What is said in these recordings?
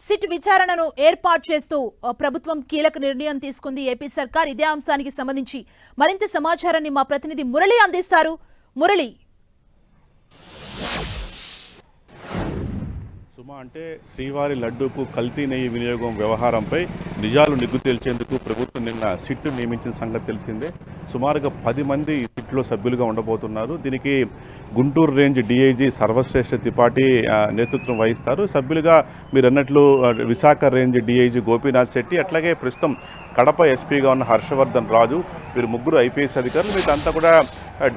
SIT విచారణను ఏర్పాటు చేస్తూ ప్రభుత్వం కీలక నిర్ణయం తీసుకుంది ఏపీ సర్కార్. ఇదే అంశానికి సంబంధించి మరింత సమాచారాన్ని మా ప్రతినిధి మురళి అందిస్తారు. మురళి, అంటే శ్రీవారి లడ్డూకు కల్తీ నెయ్యి వినియోగం వ్యవహారంపై నిజాలు నిగ్గు తేల్చేందుకు ప్రభుత్వం నిన్న సిట్టు నియమించిన సంగతి తెలిసిందే. సుమారుగా 10 మంది సిట్లో సభ్యులుగా ఉండబోతున్నారు. దీనికి గుంటూరు రేంజ్ డీఐజీ సర్వశ్రేష్ఠ త్రిపాఠి నేతృత్వం వహిస్తారు. సభ్యులుగా మీరు అన్నట్లు విశాఖ రేంజ్ డీఐజీ గోపీనాథ్ శెట్టి, అట్లాగే ప్రస్తుతం కడప ఎస్పీగా ఉన్న హర్షవర్ధన్ రాజు, వీరు ముగ్గురు ఐపీఎస్ అధికారులు. వీరంతా కూడా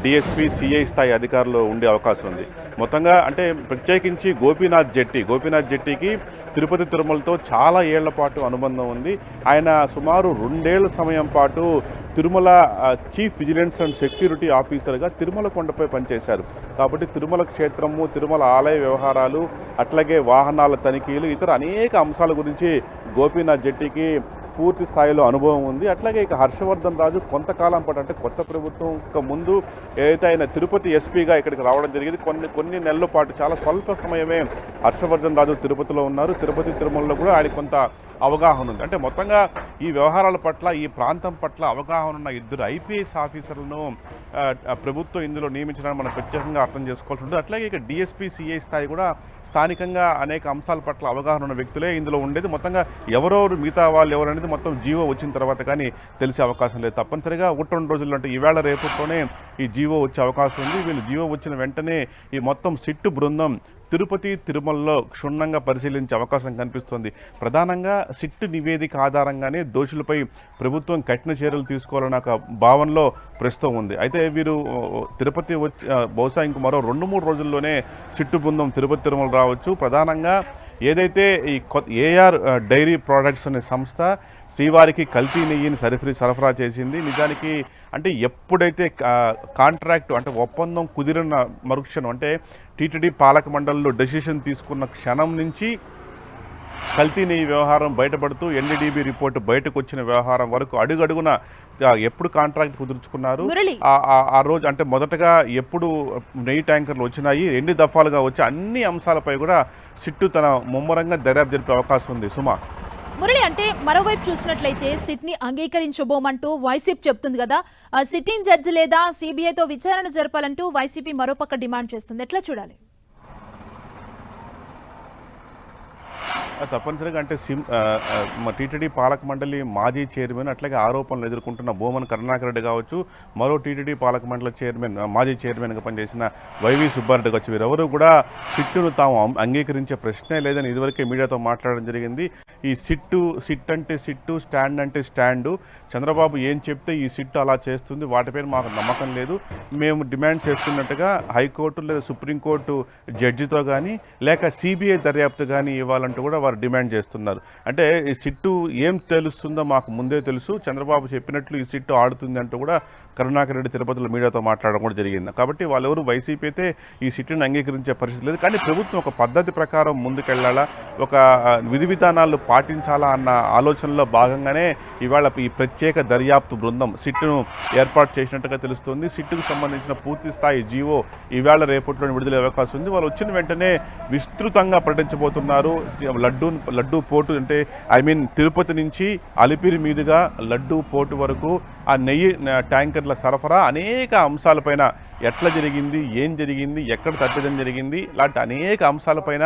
డిఎస్పీ సిఐ స్థాయి అధికారులు ఉండే అవకాశం ఉంది. మొత్తంగా అంటే ప్రత్యేకించి గోపీనాథ్ జెట్టీకి తిరుపతి తిరుమలతో చాలా ఏళ్ల పాటు అనుబంధం ఉంది. ఆయన సుమారు 2 ఏళ్ల సమయం పాటు Tirumala chief vigilance and security ఆఫీసర్గా తిరుమల కొండపై పనిచేశారు. కాబట్టి తిరుమల క్షేత్రము, తిరుమల ఆలయ వ్యవహారాలు, అట్లాగే వాహనాల తనిఖీలు, ఇతర అనేక అంశాల గురించి గోపీనాథ్ జెట్టీకి పూర్తి స్థాయిలో అనుభవం ఉంది. అట్లాగే ఇక హర్షవర్ధన్ రాజు కొంతకాలం పాటు, అంటే కొత్త ప్రభుత్వం ముందు ఏదైతే ఆయన తిరుపతి ఎస్పీగా ఇక్కడికి రావడం జరిగింది, కొన్ని నెలల పాటు, చాలా స్వల్ప సమయమే హర్షవర్ధన్ రాజు తిరుపతిలో ఉన్నారు. తిరుపతి తిరుమలలో కూడా ఆయన కొంత అవగాహన ఉంది. అంటే మొత్తంగా ఈ వ్యవహారాల పట్ల, ఈ ప్రాంతం పట్ల అవగాహన ఉన్న 2 ఐపీఎస్ ఆఫీసర్లను ప్రభుత్వం ఇందులో నియమించడానికి మనం ప్రత్యేకంగా అర్థం చేసుకోవాల్సి ఉంటుంది. అట్లాగే ఇక డిఎస్పీ సిఐ స్థాయి కూడా స్థానికంగా అనేక అంశాల పట్ల అవగాహన ఉన్న వ్యక్తులే ఇందులో ఉండేది. మొత్తంగా ఎవరెవరు మిగతా వాళ్ళు ఎవరనేది మొత్తం జీవో వచ్చిన తర్వాత కానీ తెలిసే అవకాశం లేదు. తప్పనిసరిగా 1-2 రోజుల్లో, అంటే ఈవేళ రేపటితోనే ఈ జీవో వచ్చే అవకాశం ఉంది. వీళ్ళు జీవో వచ్చిన వెంటనే ఈ మొత్తం సిట్టు బృందం తిరుపతి తిరుమలలో క్షుణ్ణంగా పరిశీలించే అవకాశం కనిపిస్తోంది. ప్రధానంగా సిట్టు నివేదిక ఆధారంగానే దోషులపై ప్రభుత్వం కఠిన చర్యలు తీసుకోవాలన్న ఒక భావనలో ప్రస్తుతం ఉంది. అయితే వీరు తిరుపతి వచ్చి బహుశా ఇంక మరో 2-3 రోజుల్లోనే సిట్టు బృందం తిరుపతి తిరుమల రావచ్చు. ప్రధానంగా ఏదైతే ఈ ఏఆర్ డైరీ ప్రోడక్ట్స్ అనే సంస్థ శ్రీవారికి కల్తీ నెయ్యిని సరఫరా చేసింది. నిజానికి అంటే ఎప్పుడైతే కాంట్రాక్ట్, అంటే ఒప్పందం కుదిరిన మరుక్షణం, అంటే టీటీడీ పాలక మండలిలో డెసిషన్ తీసుకున్న క్షణం నుంచి కల్తీ నెయ్యి వ్యవహారం బయటపడుతూ ఎన్డీడీబీ రిపోర్టు బయటకు వచ్చిన వ్యవహారం వరకు అడుగడుగున ఎప్పుడు కాంట్రాక్ట్ కుదుర్చుకున్నారు, ఆ రోజు, అంటే మొదటగా ఎప్పుడు నెయ్యి ట్యాంకర్లు వచ్చినాయి, ఎన్ని దఫాలుగా వచ్చి, అన్ని అంశాలపై కూడా సిట్టు తన ముమ్మరంగా దర్యాప్తు జరిపే అవకాశం ఉంది. సుమా, మురళి, అంటే మరోవైపు చూసినట్లయితే సిట్ని అంగీకరించబోమంటూ వైసీపీ చెప్తుంది కదా, సిట్టింగ్ జడ్జి లేదా సిబిఐతో విచారణ జరపాలంటూ వైసీపీ మరోపక్క డిమాండ్ చేస్తుంది. ఎట్లా చూడాలి? తప్పనిసరిగా అంటే టీటీడీ పాలక మండలి మాజీ చైర్మన్, అట్లాగే ఆరోపణలు ఎదుర్కొంటున్న భూమన్ కరుణాకర్ రెడ్డి కావచ్చు, మరో టీటీడీ పాలక మండలి మాజీ చైర్మన్గా పనిచేసిన వైవి సుబ్బారెడ్డి కావచ్చు, వీరెవరూ కూడా సిట్టును తాము అంగీకరించే ప్రశ్నే లేదని ఇదివరకే మీడియాతో మాట్లాడడం జరిగింది. ఈ సిట్ అంటే సిట్టు, స్టాండ్ అంటే స్టాండు, చంద్రబాబు ఏం చెప్తే ఈ సిట్టు అలా చేస్తుంది, వాటిపైన మాకు నమ్మకం లేదు. మేము డిమాండ్ చేస్తున్నట్టుగా హైకోర్టు లేదా సుప్రీంకోర్టు జడ్జితో కానీ లేక సిబిఐ దర్యాప్తు కానీ ఇవ్వాలంటూ కూడా వారు డిమాండ్ చేస్తున్నారు. అంటే ఈ సిట్టు ఏం తెలుస్తుందో మాకు ముందే తెలుసు, చంద్రబాబు చెప్పినట్లు ఈ సిట్టు ఆడుతుంది అంటూ కూడా కరుణాకర్ రెడ్డి తిరుపతిలో మీడియాతో మాట్లాడడం కూడా జరిగింది. కాబట్టి వాళ్ళెవరు వైసీపీ అయితే ఈ సిట్టును అంగీకరించే పరిస్థితి లేదు. కానీ ప్రభుత్వం ఒక పద్ధతి ప్రకారం ముందుకెళ్లాలా, ఒక విధి విధానాలు పాటించాలా అన్న ఆలోచనలో భాగంగానే ఇవాళ ఈ ప్రత్యేక దర్యాప్తు బృందం సిట్టును ఏర్పాటు చేసినట్టుగా తెలుస్తుంది. సిట్టుకు సంబంధించిన పూర్తి స్థాయి జీవో ఇవాళ రేపట్లో విడుదల అవకాశం ఉంది. వాళ్ళు వచ్చిన వెంటనే విస్తృతంగా ప్రకటించబోతున్నారు. లడ్డూ పోర్టు, అంటే తిరుపతి నుంచి అలిపిరి మీదుగా లడ్డూ పోర్టు వరకు ఆ నెయ్యి ట్యాంకర్ల సరఫరా, అనేక అంశాలపైన ఎట్లా జరిగింది, ఏం జరిగింది, ఎక్కడ తప్పిదం జరిగింది, ఇలాంటి అనేక అంశాలపైన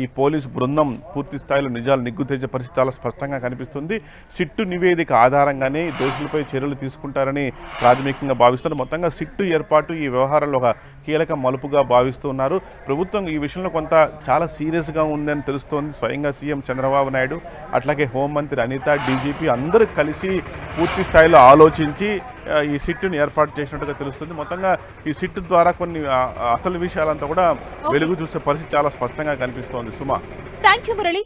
ఈ పోలీసు బృందం పూర్తి స్థాయిలో నిజాలు నిగ్గు తెచ్చే పరిస్థితి చాలా స్పష్టంగా కనిపిస్తుంది. సిట్టు నివేదిక ఆధారంగానే దోషులపై చర్యలు తీసుకుంటారని ప్రాథమికంగా భావిస్తున్నారు. మొత్తంగా సిట్టు ఏర్పాటు ఈ వ్యవహారంలో ఒక కీలక మలుపుగా భావిస్తున్నారు. ప్రభుత్వం ఈ విషయంలో చాలా సీరియస్గా ఉందని తెలుస్తోంది. స్వయంగా సీఎం చంద్రబాబు నాయుడు, అట్లాగే హోంమంత్రి అనిత, డీజీపీ అందరూ కలిసి పూర్తి స్థాయిలో ఆలోచించి ఈ సిట్టును ఏర్పాటు చేసినట్టుగా తెలుస్తుంది. మొత్తంగా ఈ సిట్టు ద్వారా కొన్ని అసలు విషయాలంతా కూడా వెలుగు చూసే పరిస్థితి చాలా స్పష్టంగా కనిపిస్తోంది. సుమా, థ్యాంక్ యూ మురళి.